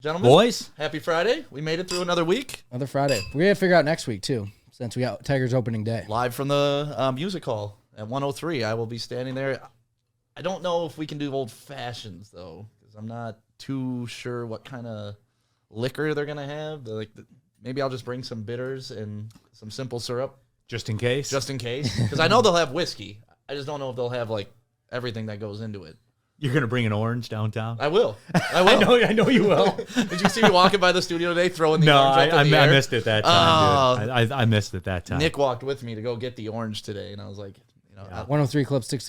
Gentlemen, Boys, happy Friday. We made it through another week. Another Friday. We gotta figure out next week too, since we got Tigers opening day. Live from the music hall at 103. I will be standing there. I don't know if we can do old fashions though, because I'm not too sure what kind of liquor they're gonna have. Maybe I'll just bring some bitters and some simple syrup, just in case. because I know they'll have whiskey. I just don't know if they'll have like everything that goes into it. You're gonna bring an orange downtown. I will. I know you will. Did you see me walking by the studio today throwing the No, orange up in the I air? missed it that time, dude. I missed it that time. Nick walked with me to go get the orange today, and I was like, 103 Club sticks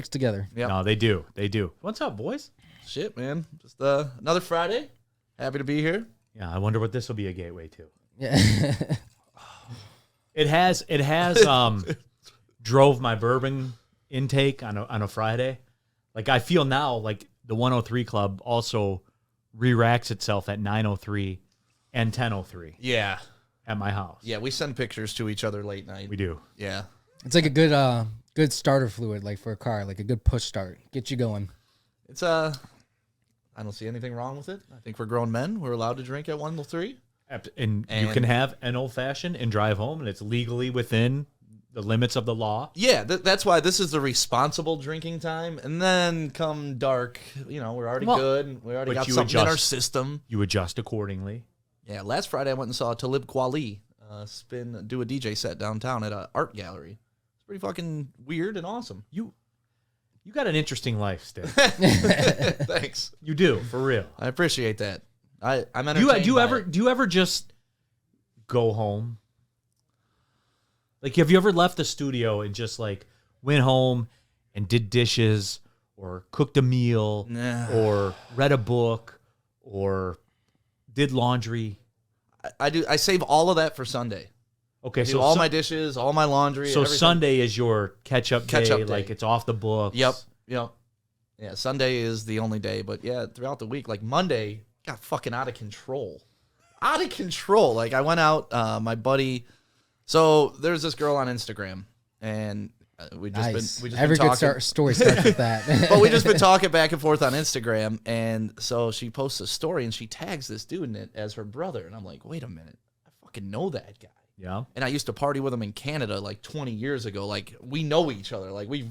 together. Yep. No, they do. What's up, boys? Shit, man. Just another Friday. Happy to be here. Yeah, I wonder what this will be a gateway to. Yeah. It has drove my bourbon intake on a Friday. Like I feel now like the 103 Club also re-racks itself at 9:03 and 10:03 Yeah. at my house. Yeah, we send pictures to each other late night. We do. Yeah. It's like a good starter fluid, like for a car, like a good push start, get you going. It's I don't see anything wrong with it. I think we're grown men. We're allowed to drink at 103. And you can have an old fashioned and drive home, and it's legally within the limits of the law. Yeah, that's why this is the responsible drinking time. And then come dark, we're already good. We already got something in our system. You adjust accordingly. Yeah, last Friday I went and saw Talib Kweli do a DJ set downtown at an art gallery. It's pretty fucking weird and awesome. You got an interesting life, Stick. Thanks. You do, for real. I appreciate that. I'm entertained. Do you ever just go home? Like, have you ever left the studio and just like went home and did dishes or cooked a meal or read a book or did laundry? I do. I save all of that for Sunday. Okay, so all my dishes, all my laundry. So everything. Sunday is your catch-up day, like it's off the books. Yep. Yeah, Sunday is the only day, but yeah, throughout the week, like Monday got fucking out of control. Like I went out, my buddy. So there's this girl on Instagram, and we just been Every been good talking. story starts with that. But we just been talking back and forth on Instagram, and so she posts a story and she tags this dude in it as her brother, and I'm like, wait a minute, I fucking know that guy. Yeah. And I used to party with him in Canada like 20 years ago. Like we know each other. Like we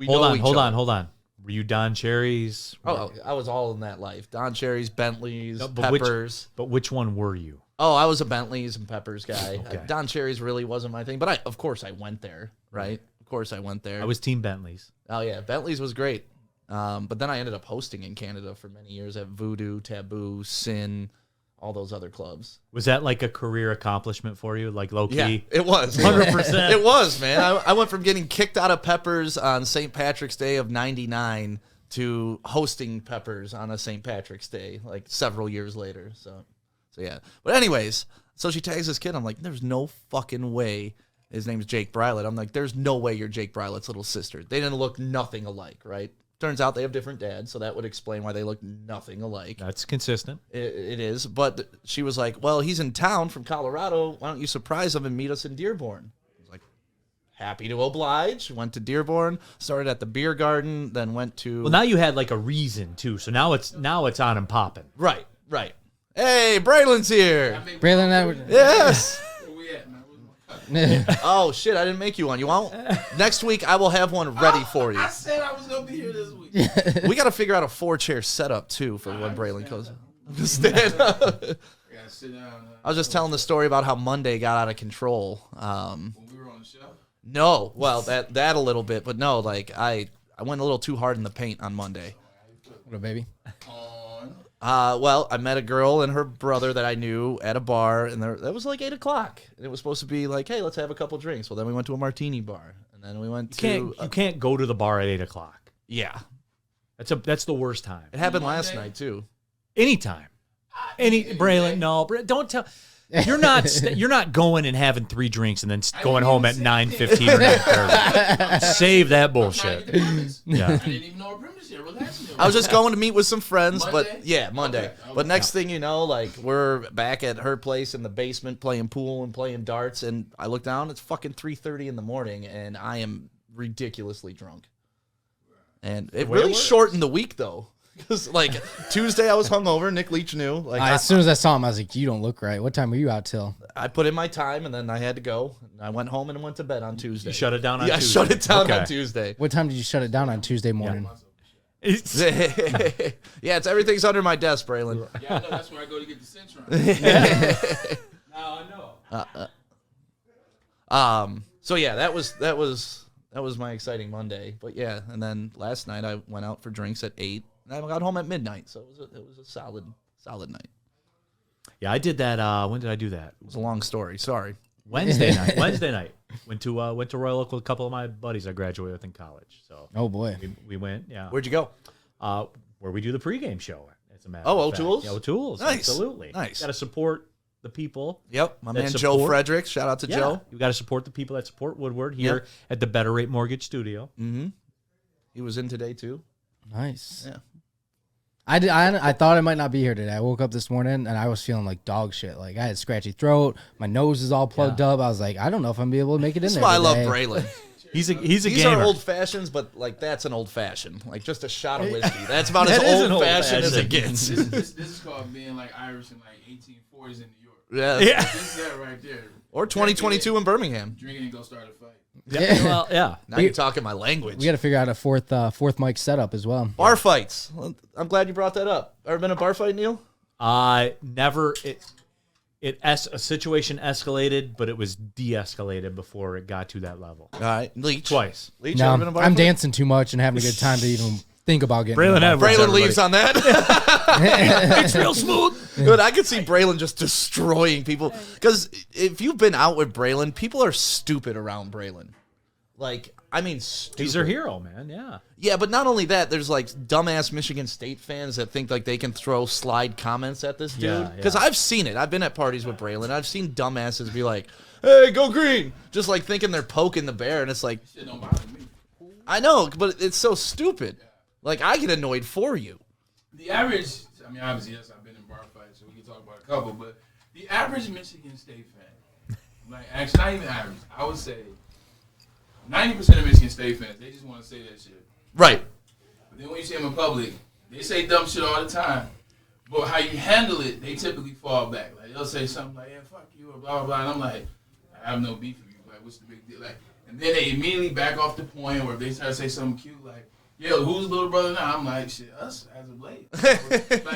hold know each other. Hold on. Were you Don Cherry's? Oh, I was all in that life. Don Cherry's, Bentley's, No, Peppers. But which one were you? Oh, I was a Bentley's and Peppers guy. Okay. Don Cherry's really wasn't my thing, but of course I went there, right? Of course I went there. I was Team Bentley's. Oh yeah, Bentley's was great. But then I ended up hosting in Canada for many years at Voodoo, Taboo, Sin, all those other clubs. Was that like a career accomplishment for you, like low key? Yeah, it was 100%. It was, man. I went from getting kicked out of Peppers on St. Patrick's Day of '99 to hosting Peppers on a St. Patrick's Day like several years later. So yeah. But anyways, so she tags this kid. I'm like, there's no fucking way. His name's Jake Brylett. I'm like, there's no way you're Jake Brylett's little sister. They didn't look nothing alike, right? Turns out they have different dads, so that would explain why they look nothing alike. That's consistent. It is. But she was like, well, he's in town from Colorado. Why don't you surprise him and meet us in Dearborn? I was like, happy to oblige. Went to Dearborn, started at the beer garden, then went to... Well, now you had like a reason too, so now it's on and popping. Right. Hey, Braylon's here. Braylon and I would... Yes. Where we at, man? Oh, shit, I didn't make you one. You want? Next week, I will have one ready for you. I said I was going to be here this week. We got to figure out a 4-chair setup, too, for when Braylon goes. Stand up. I got to sit down. I was just telling the story about how Monday got out of control. When we were on the show. No, well, that a little bit, but no, like I went a little too hard in the paint on Monday. What a baby. Well, I met a girl and her brother that I knew at a bar, and that was like 8 o'clock. And it was supposed to be like, hey, let's have a couple drinks. Well, then we went to a martini bar, and then we went You can't go to the bar at 8 o'clock. Yeah, That's the worst time. it happened last night too. Anytime. Braylon, no, don't tell. You're not going and having 3 drinks and then going home at 9:15 or 9:30. Save that bullshit. Yeah. I didn't even know our premise here. Relax me. I was just going to meet with some friends, Monday? but yeah, Monday. Okay. But next thing you know, like we're back at her place in the basement playing pool and playing darts, and I look down, it's fucking 3:30 in the morning, and I am ridiculously drunk. And it really shortened the week, though. Because like Tuesday I was hungover. Nick Leach knew. Like As soon as I saw him, I was like, "You don't look right. What time were you out till?" I put in my time and then I had to go. I went home and went to bed on Tuesday. You shut it down on Yeah, Tuesday. I shut it down Okay. on Tuesday. What time did you shut it down on Tuesday morning? Yeah, everything's under my desk, Braylon. Yeah, I know. That's where I go to get the Centron. Now I know. So yeah, that was my exciting Monday. But yeah, and then last night I went out for drinks at 8, and I got home at midnight. So it was a solid night. Yeah, I did that. When did I do that? It was a long story. Sorry. Wednesday night. Wednesday night. Went to Royal Oak with a couple of my buddies I graduated with in college. So Oh boy. we went. Yeah. Where'd you go? Where we do the pregame show. As a matter Oh, of fact. O'Toole's? Yeah, O'Toole's. Nice. Absolutely. Nice. Got to support the people. Yep, my that man Joe support- Fredericks. Shout out to Yeah, Joe. you got to support the people that support Woodward here at the Better Rate Mortgage Studio. Mm-hmm. He was in today too. Nice. Yeah. I thought I might not be here today. I woke up this morning and I was feeling like dog shit. Like I had a scratchy throat. My nose is all plugged up. I was like, I don't know if I'm gonna be able to make it in That's there. why I love today. Braylon. He's a These gamer. are old fashions, but like that's an old fashioned. Like just a shot of whiskey. That's about That as is an old fashioned as it old-fashioned. gets. This is called being like Irish in like 1840s in New York. Yeah. Yeah. This is that right there. Or 2022 in Birmingham. Drinking and go start a fight. Yeah. Well, yeah. Now you're talking my language. We got to figure out a fourth mic setup as well. Bar fights. Well, I'm glad you brought that up. Ever been a bar fight, Neil? Never. A situation escalated, but it was de-escalated before it got to that level. All right, Leach. Twice. Leach, No, ever been a bar I'm fight? dancing too much and having a good time to even think about getting. Braylon in a bar Edwards. Braylon everybody. leaves on that. It's real smooth. Dude, I could see Braylon just destroying people. Because if you've been out with Braylon, people are stupid around Braylon. Like, I mean, stupid. He's our hero, man. Yeah. Yeah, but not only that, there's like dumbass Michigan State fans that think like they can throw slide comments at this dude. Yeah, Because yeah. I've seen it. I've been at parties with Braylon. I've seen dumbasses be like, "Hey, go green," just like thinking they're poking the bear, and it's like, Shit don't bother me. I know, but it's so stupid. Like I get annoyed for you. The average, I mean, obviously, yes, I've been in bar fights, so we can talk about a couple, but the average Michigan State fan, like, actually, not even average, I would say 90% of Michigan State fans, they just want to say that shit. Right. But then when you see them in public, they say dumb shit all the time. But how you handle it, they typically fall back. Like, they'll say something like, yeah, fuck you, or blah, blah, blah. And I'm like, I have no beef with you. Like, what's the big deal? Like, and then they immediately back off the point, or if they try to say something cute, like, yeah, who's little brother now? I'm like, shit, us as of late. Like,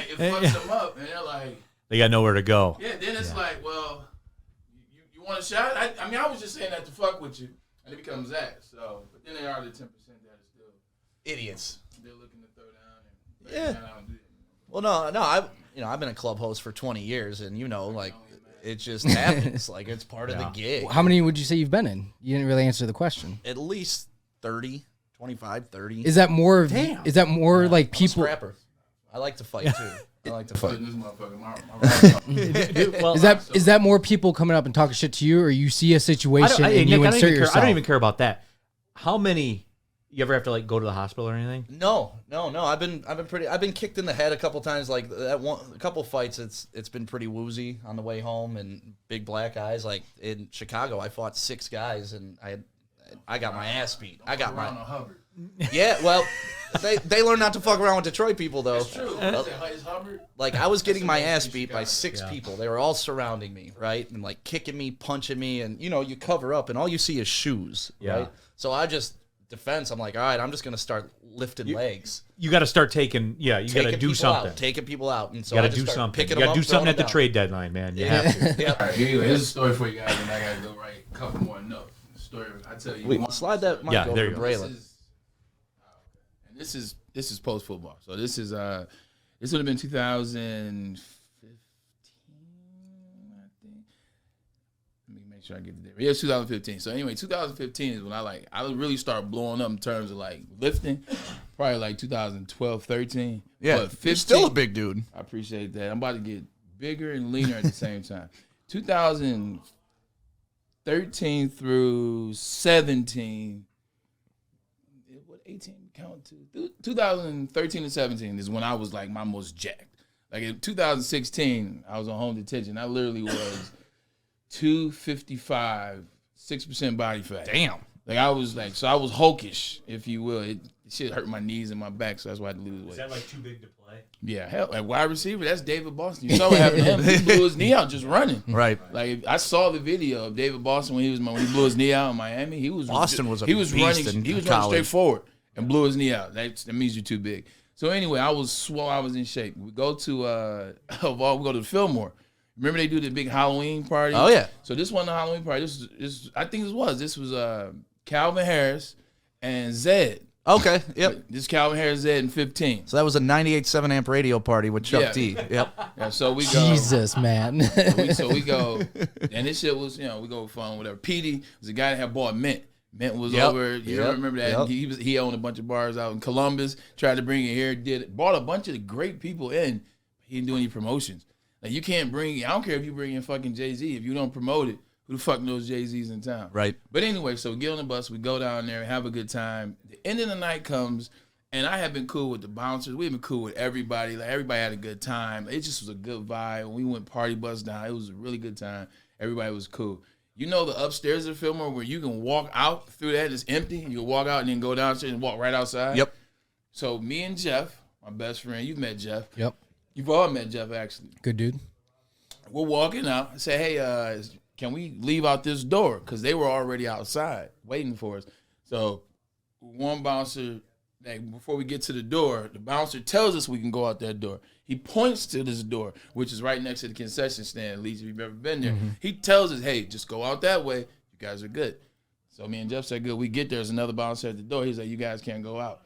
it fucks them up. And they're like, They got nowhere to go. yeah, then it's like, well, you want a shot? I mean, I was just saying that to fuck with you. And it becomes that. So, but then there are the 10% that are still Idiots. they're looking to throw down. And Yeah. I don't do that. Well, no, I've been a club host for 20 years, and like it just happens. Like it's part of the gig. How many would you say you've been in? You didn't really answer the question. At least 30, 25, 30. Is that more? Damn. Is that more like I'm a people? scrapper. I like to fight too. I like to fight. This motherfucker, my Well, Is that more people coming up and talking shit to you, or you see a situation and you insert yourself? I don't even care about that. How many? You ever have to like go to the hospital or anything? No. I've been kicked in the head a couple times. Like a couple fights. It's been pretty woozy on the way home and big black eyes. Like in Chicago, I fought 6 guys and I got my ass beat. I got my Hubbard. yeah. Well, they learn not to fuck around with Detroit people though. It's true. Is Hubbard? Like I was getting my ass beat by Chicago. 6 people. They were all surrounding me, right, and like kicking me, punching me, and you cover up, and all you see is shoes, Yeah. right? So I just defense. I'm like, all right, I'm just gonna start lifting legs. You got to start taking. Yeah, you got to Taking do people something. out, taking people out, and so You got I to just do start something. You picking got them to do up, something throwing at the them trade deadline, man. You down. have to. Yeah. All right, here you go. Here's a story for you guys, and I gotta go write a couple more notes. Story. I tell you. Wait, one. slide that mic Yeah, over there to you go. Braylon. This is post football. So this would have been 2015, I think. Let me make sure I get the date. Yeah, it's 2015. So anyway, 2015 is when I really start blowing up in terms of like lifting. Probably like 2012, 13. Yeah, But you're 15, still a big dude. I appreciate that. I'm about to get bigger and leaner at the same time. 2013 through 17. What 18 count to? 2013 to 17 is when I was like my most jacked. Like in 2016, I was on home detention. I literally was 255, 6% body fat. Damn. Like I was hulkish, if you will. It shit hurt my knees and my back, so that's why I had to lose weight. Is that like too big to play? Yeah, hell, like wide receiver, that's David Boston. You saw what happened to him. He blew his knee out just running. Right. Like I saw the video of David Boston when he blew his knee out in Miami. Boston was a he was beast running. in He was college. running straight forward and blew his knee out. That means you're too big. So anyway, I was swole. I was in shape. We go to we go to the Fillmore. Remember they do the big Halloween party? Oh yeah. So this wasn't a Halloween party. This I think this was Calvin Harris and Zed. Okay. Yep. This Calvin Harris, Zed, and 15. So that was a 98.7 amp radio party with Chuck Yeah. D. Yep. Yeah, so we go. Jesus, man. So we go, and this shit was, we go for fun, whatever. Petey was a guy that had bought Mint. Mint was Yep. over. You remember that? Yep. He owned a bunch of bars out in Columbus. Tried to bring it here. Brought a bunch of great people in. He didn't do any promotions. Like you can't bring. I don't care if you bring in fucking Jay-Z. If you don't promote it, who the fuck knows Jay-Z's in town? Right. But anyway, so we get on the bus. We go down there, have a good time. The end of the night comes, and I have been cool with the bouncers. We've been cool with everybody. Like everybody had a good time. It just was a good vibe. When we went party bus down, it was a really good time. Everybody was cool. You know the upstairs of the Fillmore where you can walk out through that, it's empty. You can walk out and then go downstairs and walk right outside. Yep. So me and Jeff, my best friend, you've met Jeff. Yep. You've all met Jeff actually. Good dude. We're walking out. I say, hey, can we leave out this door? Because they were already outside waiting for us. So one bouncer, like, before we get to the door, the bouncer tells us we can go out that door. He points to this door, which is right next to the concession stand, Leach, if you've ever been there. Mm-hmm. He tells us, hey, just go out that way. You guys are good. So me and Jeff said, good. We get there. There's another bouncer at the door. He's like, you guys can't go out.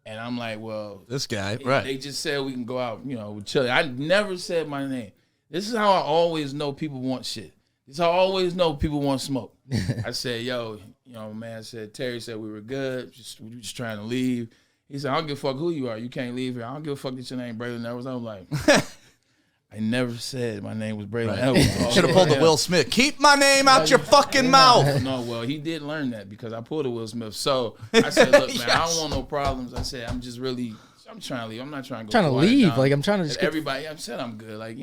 And I'm like, well. This guy, right. They just said we can go out, we're chilling. I never said my name. This is how I always know people want shit. This is how I always know people want smoke. I said, yo, man, Terry said we were good. We were just trying to leave. He said, I don't give a fuck who you are. You can't leave here. I don't give a fuck that your name Braylon Edwards. I'm like, I never said my name was Braylon Edwards. Should have pulled the Will Smith. Keep my name out your fucking mouth. No, well, he did learn that because I pulled a Will Smith. So I said, look, man, Yes. I don't want no problems. I said, I'm trying to leave. I'm not trying to go. Trying to quiet leave. down. Like I'm trying to just get... Everybody, I said I'm good. Like,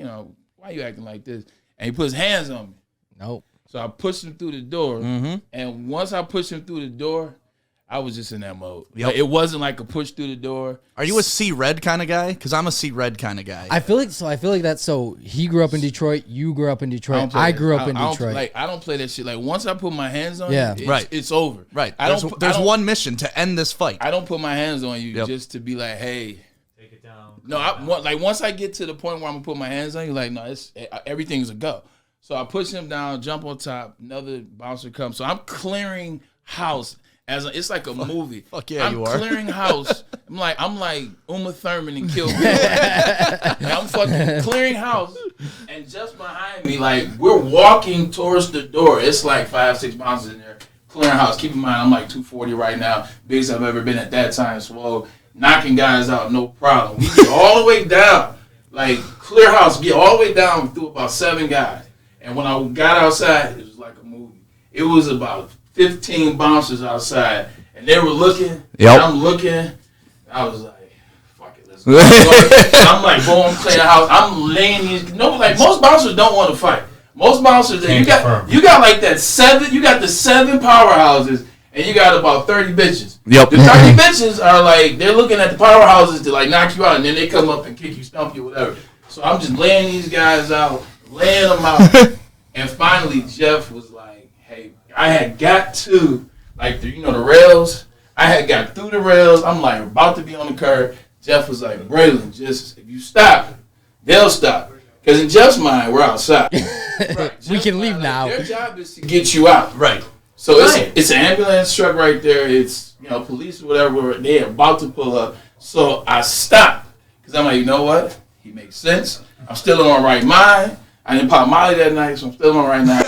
why you acting like this? And he put his hands on me. Nope. So I pushed him through the door. Mm-hmm. And once I pushed him through the door, I was just in that mode. Yep. Like, it wasn't like a push through the door. Are you a C Red kind of guy? Because I'm a C Red kind of guy. I feel like that's so. He grew up in Detroit. You grew up in Detroit. I grew up in Detroit. I don't play that shit. Like once I put my hands on Yeah. you, Right. it's over. Right. I There's one mission to end this fight. I don't put my hands on you Yep. just to be like, hey. Take it down. No, once I get to the point where I'm gonna put my hands on you, like no, everything's a go. So I push him down, jump on top. Another bouncer comes. So I'm clearing house it's like a movie. Fuck yeah, I'm you are. clearing house. I'm like Uma Thurman and Kill Bill. I'm fucking clearing house, and just behind me, like we're walking towards the door. It's like 5-6 bouncers in there clearing house. Keep in mind, I'm like 240 right now, biggest I've ever been at that time. So knocking guys out, no problem. We get all the way down, like clear house, get all the way down through about 7 guys. And when I got outside, it was like a movie. It was about 15 bouncers outside, and they were looking. Yep. And I'm looking. I was like, "Fuck it, let's go." I'm like, boom, clean the house. I'm laying these. Like most bouncers don't want to fight. Most bouncers, you got like that 7. You got the 7 powerhouses, and you got about 30 bitches. Yep. The 30 bitches are like they're looking at the powerhouses to like knock you out, and then they come up and kick you, stump you, whatever. So I'm just laying these guys out, laying them out, and finally Jeff was like, "Hey." I had got to, like, the rails. I had got through the rails. I'm, like, about to be on the curb. Jeff was like, Braylon, just, if you stop, they'll stop. Because in Jeff's mind, we're outside. Right. We can leave now. Their job is to get you out. Right. So it's an ambulance truck right there. It's, police or whatever. They're about to pull up. So I stopped. Because I'm like, you know what? He makes sense. I'm still in my right mind. I didn't pop Molly that night, so I'm still on right now.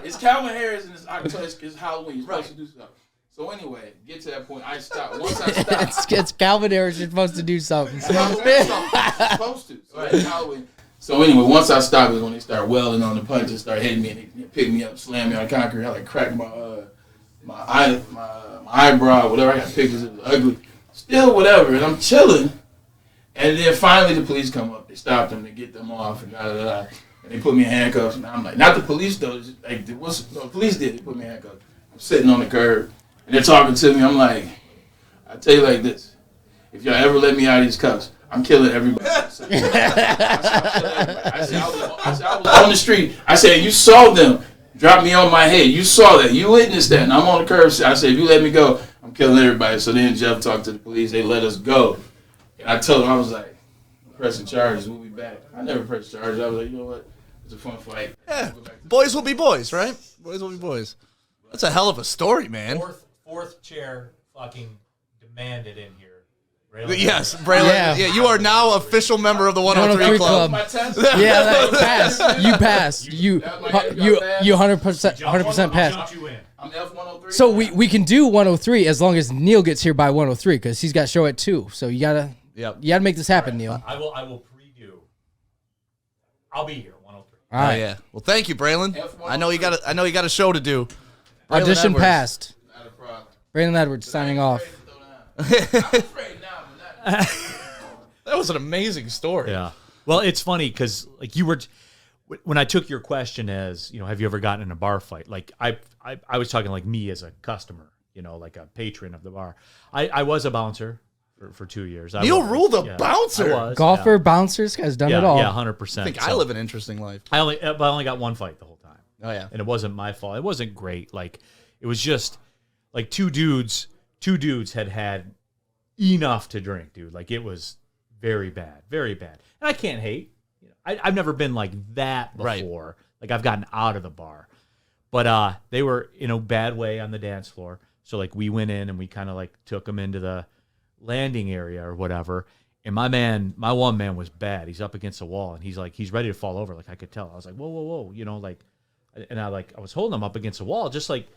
It's Calvin Harris and it's Halloween. You're supposed to do stuff. So anyway, get to that point. I stopped. Once I stopped, it's Calvin Harris. You're supposed to do something. Supposed to. So it's Halloween. So anyway, once I stopped is when they start welling on the punches, start hitting me, and they pick me up, slam me on concrete. I like cracked my eyebrow, whatever. I got pictures. It was ugly. Still, whatever. And I'm chilling. And then finally the police come up. They stop them. They get them off and da-da-da. And they put me in handcuffs. And I'm like, not the police though. Like, the police did. They put me in handcuffs. I'm sitting on the curb, and they're talking to me. I'm like, I tell you like this: if y'all ever let me out of these cuffs, I'm killing everybody. I said, I was on the street. I said, you saw them drop me on my head. You saw that. You witnessed that. And I'm on the curb. I said, if you let me go, I'm killing everybody. So then Jeff talked to the police. They let us go. And I told them, I was like, I'm pressing charges. We'll be back. I never pressed charges. I was like, you know what? It's a fun fight. Yeah. Boys will be boys, right? Boys will be boys. That's a hell of a story, man. Fourth chair fucking demanded in here. Yes, Braylon. Yeah, you are now official member of the 103 Club. My test? Yeah, that passed. You passed. You 100% passed. I'm F103. So we can do 103 as long as Neal gets here by 103 because he's got show at 2. So you gotta make this happen, Neal. I will pre-do. I'll be here 103. All right. Oh, yeah. Well, thank you, Braylon. I know you got a show to do. Braylon Audition Edwards. passed. Not a problem. Braylon Edwards signing off. I'm afraid now, but not. That was an amazing story. Yeah. Well, it's funny because like you were, when I took your question as have you ever gotten in a bar fight? Like I was talking like me as a customer, like a patron of the bar. I was a bouncer for 2 years. Neal Ruhl, the bouncer. I was, Golfer, bouncers, has done it all. Yeah, 100%. I think I live an interesting life. I only got one fight the whole time. Oh yeah, and it wasn't my fault. It wasn't great. Like it was just like two dudes had enough to drink, dude. Like it was very bad, very bad. And I can't hate. I've never been like that before. Right. Like I've gotten out of the bar, but they were in a bad way on the dance floor. So like we went in and we kind of like took them into the landing area or whatever. And my one man was bad. He's up against the wall and he's ready to fall over. Like I could tell. I was like, whoa, like, and I was holding him up against the wall, just like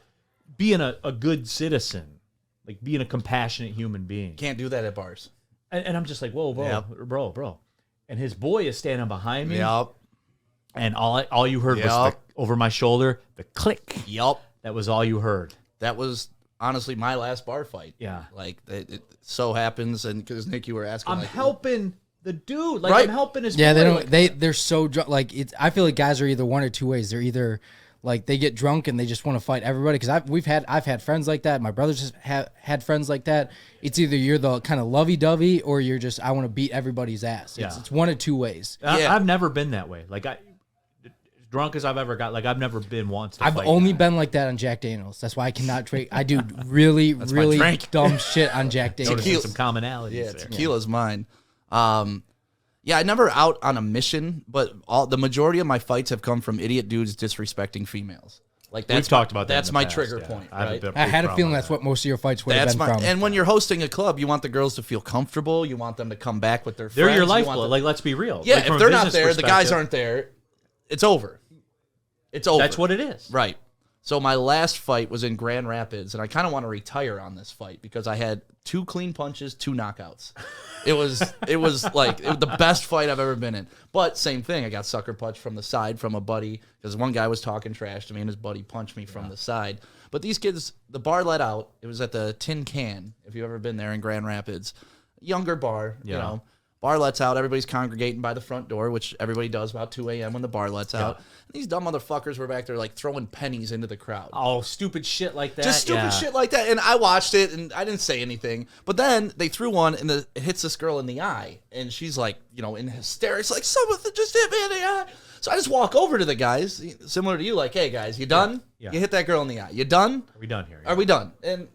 being a good citizen. Like being a compassionate human being. Can't do that at bars. And I'm just like, whoa, bro. And his boy is standing behind me. Yep. And all you heard was over my shoulder, the click. Yep. That was all you heard. That was honestly my last bar fight. Yeah. Like it so happens, and because Nick, you were asking, I'm helping the dude. Like Right. I'm helping his Yeah, boy. they don't. They're so drunk. Like it's. I feel like guys are either one or two ways. They're either like they get drunk and they just want to fight everybody. Because I've had friends like that. My brothers just had friends like that. It's either you're the kind of lovey-dovey or you're just I want to beat everybody's ass. It's one of two ways. I've never been that way. Like as drunk as I've ever got. Like I've never been once. I've only been like that on Jack Daniels. That's why I cannot drink. I do really dumb shit on Jack Daniels. Noticing some commonalities. Yeah, there. tequila's mine. Yeah, I never out on a mission, but the majority of my fights have come from idiot dudes disrespecting females. Like We've talked about that. That's in the my past, trigger yeah. point. I have a Right? big I had a problem feeling with that's that. what most of your fights would have been from. And when you're hosting a club, you want the girls to feel comfortable. You want them to come back with their friends. They're your You want lifeblood. Like let's be real. Yeah, Like, from if a they're not business there, the guys perspective, aren't there. It's over. It's over. That's what it is. Right. So my last fight was in Grand Rapids, and I kind of want to retire on this fight because I had 2 clean punches, 2 knockouts. It was like the best fight I've ever been in. But same thing, I got sucker punched from the side from a buddy because one guy was talking trash to me, and his buddy punched me from the side. But these kids, the bar let out. It was at the Tin Can, if you've ever been there in Grand Rapids. Younger bar, you know. Bar lets out. Everybody's congregating by the front door, which everybody does about 2 a.m. when the bar lets out. And these dumb motherfuckers were back there like throwing pennies into the crowd. Oh, stupid shit like that. Just stupid shit like that. And I watched it, and I didn't say anything. But then they threw one, and it hits this girl in the eye. And she's like, in hysterics, like, someone just hit me in the eye. So I just walk over to the guys, similar to you, like, hey, guys, you done? Yeah. You hit that girl in the eye. You done? Are we done here? Are we done? And,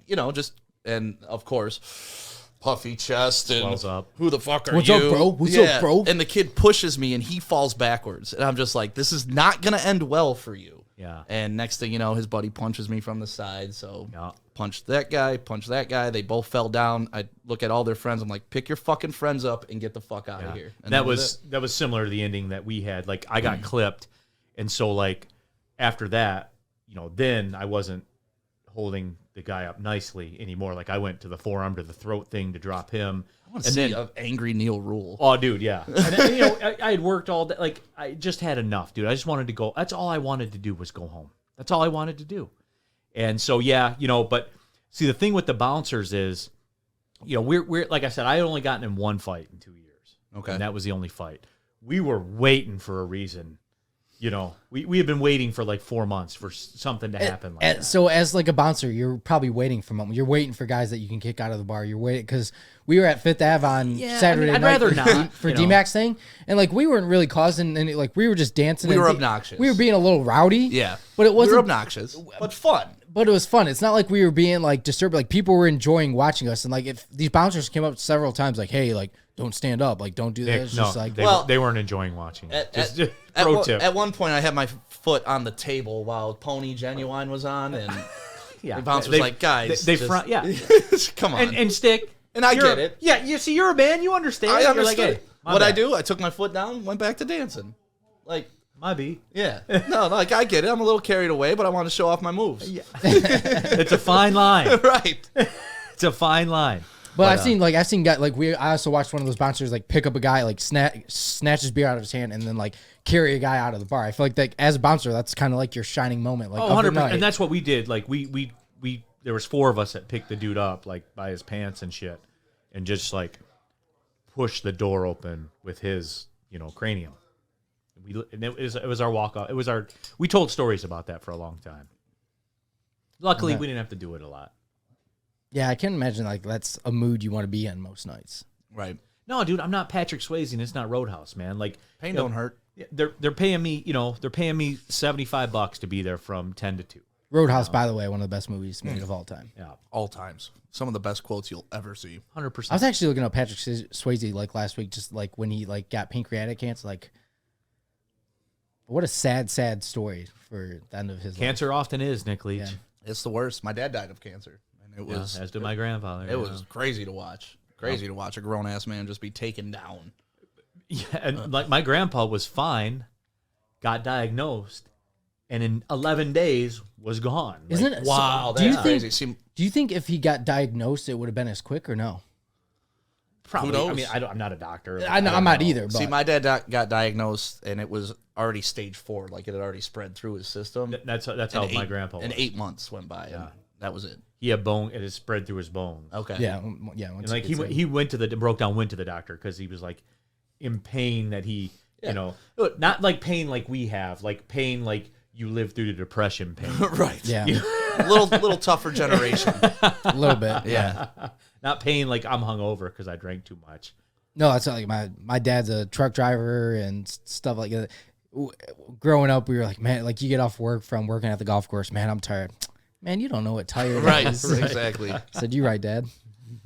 and of course, puffy chest and Swells up. who the fuck are What's you? up, bro? What's up, bro? And the kid pushes me and he falls backwards. And I'm just like, this is not going to end well for you. Yeah. And next thing you know, his buddy punches me from the side. So Yeah. punched that guy. They both fell down. I look at all their friends. I'm like, pick your fucking friends up and get the fuck out of here. And that was similar to the ending that we had. Like I got clipped, and so like after that, then I wasn't holding the guy up nicely anymore. Like I went to the forearm to the throat thing to drop him. I want to see an angry Neal Ruhl. Oh, dude, yeah. And then, I had worked all day. Like I just had enough, dude. I just wanted to go. That's all I wanted to do was go home. That's all I wanted to do. And so yeah, but see the thing with the bouncers is, we're like I said, I had only gotten in one fight in 2 years. Okay. And that was the only fight. We were waiting for a reason you know, we had been waiting for like 4 months for something to happen like that. So as like a bouncer, you're probably waiting for moments. You're waiting for guys that you can kick out of the bar. You're waiting because we were at Fifth Ave on Saturday I'd night rather not, for you know. D-Max thing, and like we weren't really causing any. Like we were just dancing. We and were obnoxious. We were being a little rowdy. Yeah, but it we wasn't were obnoxious, but fun. But it was fun. It's not like we were being like disturbed. Like people were enjoying watching us, and like if these bouncers came up several times, like, hey, like don't stand up, like don't do that. Nick, It's no, just like they weren't enjoying watching. Just pro tip. At one point, I had my foot on the table while Pony Genuine was on, and the bouncer was like, "Guys, they just- front, yeah, come on." and stick, And I You're- get it. Yeah, you see, you're a man, you understand. I You're understood. like, hey, my What I bad. do, I took my foot down, went back to dancing. Like, My beat. yeah, no, like I get it. I'm a little carried away, but I want to show off my moves. Yeah. It's a fine line. Right. It's a fine line. But I've seen guys like I also watched one of those bouncers like pick up a guy like snatch his beer out of his hand and then like carry a guy out of the bar. I feel like that as a bouncer, that's kind of like your shining moment. Like, Oh, of the 100%. night. And that's what we did. Like we there was 4 of us that picked the dude up like by his pants and shit, and just like pushed the door open with his cranium. And it was our walk off. It was our. We told stories about that for a long time. Luckily, we didn't have to do it a lot. Yeah, I can't imagine like that's a mood you want to be in most nights. Right. No, dude, I'm not Patrick Swayze, and it's not Roadhouse, man. Like Pain don't hurt. They're paying me, they're paying me $75 to be there from 10 to 2. Roadhouse, by the way, one of the best movies made of all time. Yeah, All times. Some of the best quotes you'll ever see. 100%. I was actually looking up Patrick Swayze like last week, just like when he like got pancreatic cancer. Like, what a sad story for the end of his life. Cancer often is, Nick Leach. Yeah. It's the worst. My dad died of cancer, and it was As did my grandfather. it was crazy to watch. Crazy to watch a grown ass man just be taken down. Yeah, and like my grandpa was fine, got diagnosed, and in 11 days was gone. Isn't Like, it? Wow, do you that's think? crazy. See, Do you think if he got diagnosed, it would have been as quick or no? probably. Who knows? I mean, I'm not a doctor. I know I'm not either. But see, my dad got diagnosed, and it was already stage 4. Like it had already spread through his system. That's how And my grandpa was. And 8 months went by, and that was it. He had bone. It had spread through his bones. Okay. yeah. And like he went to the doctor because he was like in pain that he not like pain like we have, like pain like you live through the depression pain. Right. Yeah, little tougher generation. a little bit. Yeah. Not pain like I'm hungover because I drank too much. No, that's not like my dad's a truck driver and stuff like that. Growing up, we were like, man, like you get off work from working at the golf course, man, I'm tired. Man, you don't know what tired Right. is. Exactly. I said, you're right, Dad.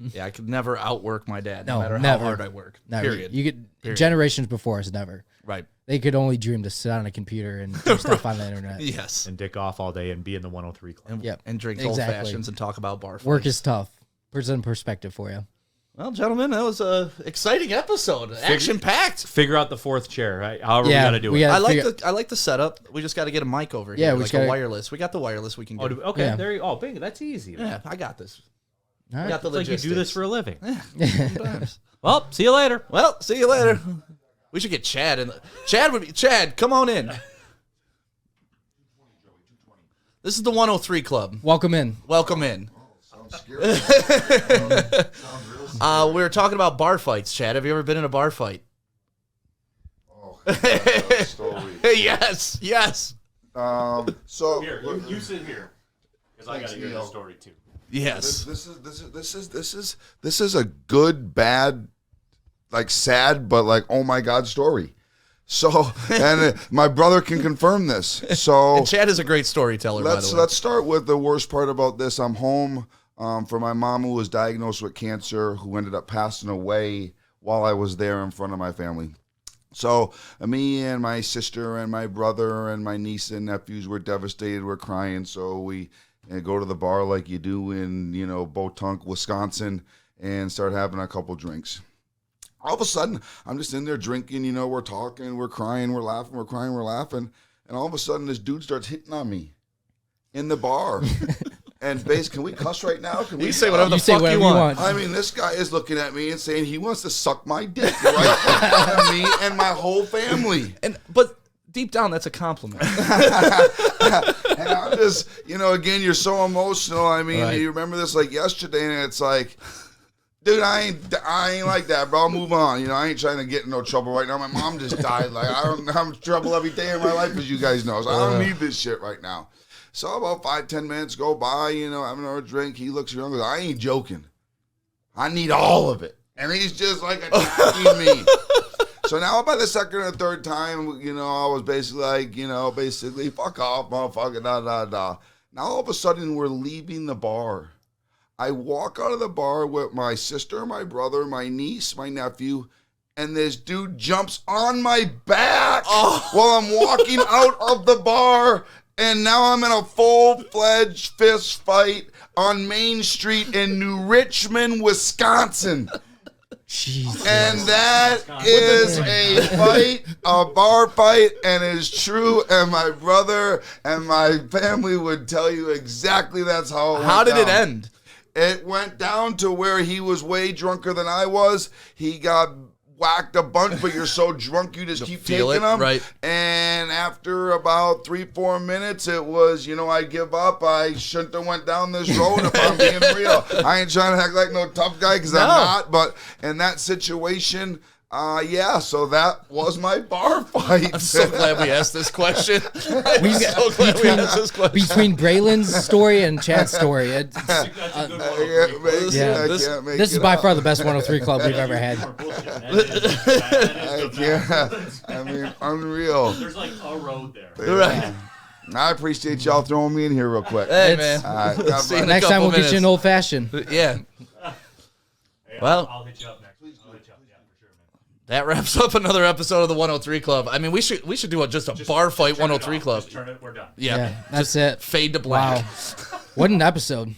Yeah, I could never outwork my dad, no No, matter never. how hard I work. Never. Period. You get generations before us, never. Right. They could only dream to sit on a computer and do stuff on the internet. Yes. And dick off all day and be in the 103 club. And, Yep. and drink Exactly. old fashions and talk about bar fights. Work is tough. Put some perspective for you. Well, gentlemen, that was a exciting episode. Action packed. Figure out the 4th chair, right? However Yeah, we got to do we it. gotta I like the setup. We just got to get a mic over Yeah, here. we Like just a gotta- wireless. We got the wireless. We can get. Okay, Yeah. there you go. Oh, bingo, that's easy. Yeah, I got this. All I right. got the It's like you logistics. do this for a living. Sometimes. Well, see you later. Well, see you later. We should get Chad in. Chad, come on in. This is the 103 Club. Welcome in. Welcome in. Sounds scary. Sounds real We were talking about bar fights. Chad, have you ever been in a bar fight? Oh, that's a story. Yes. So You sit here. Because I got to hear Neal. the story too. Yes. this is a good, bad, like sad, but like oh my god story. So and my brother can confirm this. So And Chad is a great storyteller, by the way. let's start with the worst part about this. I'm home for my mom who was diagnosed with cancer, who ended up passing away while I was there in front of my family. So me and my sister and my brother and my niece and nephews were devastated. We're crying. So we go to the bar like you do in Botunk, Wisconsin, and start having a couple drinks. All of a sudden, I'm just in there drinking. We're talking, we're crying, we're laughing, we're crying, we're laughing, and all of a sudden, this dude starts hitting on me in the bar. And can we cuss right now? Can we You say whatever the You say fuck whatever you want. I mean, this guy is looking at me and saying he wants to suck my dick right in front of me and my whole family. But deep down, that's a compliment. And I'm just, again, you're so emotional. I mean, Right. you remember this like yesterday, and it's like, Dude, I ain't like that, bro. I'll move on. You know, I ain't trying to get in no trouble right now. My mom just died. Like, I don't have trouble every day of my life, as you guys know. So I don't need this shit right now. So about 5-10 minutes go by, you know, having another drink. He looks around and goes, I ain't joking. I need all of it. And he's just like attacking me. So now by the second or third time, you know, I was basically like, you know, fuck off, motherfucker, da. Now all of a sudden we're leaving the bar. I walk out of the bar with my sister, my brother, my niece, my nephew, and this dude jumps on my back while I'm walking out of the bar. And now I'm in a full-fledged fist fight on Main Street in New Richmond, Wisconsin. Jesus. And that is a fight, a bar fight, and it's true. And my brother and my family would tell you exactly that's how it went How did it down. end? It went down to where he was way drunker than I was. He got whacked a bunch, but you're so drunk you just keep feel taking it, them. right. And after about 3-4 minutes, it was, you know, I give up. I shouldn't have went down this road if I'm being real. I ain't trying to act like no tough guy because I'm not. But in that situation, yeah, so that was my bar fight. I'm so glad we asked this question. We I'm got- so glad we asked this question. Between Braylon's story and Chad's story, That's a good I one. can't make it. Yeah, I this- can't make this is it by up. far the best 103 club we've ever had. I can't. I mean, unreal. There's like a road there. Right. I appreciate y'all throwing me in here real quick. Hey, It's- man. All right, God See you in bless. a Next time couple we'll get you an minutes. old fashioned. Yeah. Hey, Well- I'll hit you up next. I'll hit you up. Yeah, for sure, man. That wraps up another episode of the 103 Club. I mean, we should do just a bar fight Turn it 103 off. Club. Just turn it. We're done. Yeah. Yeah, that's it. Fade to black. Wow. What an episode.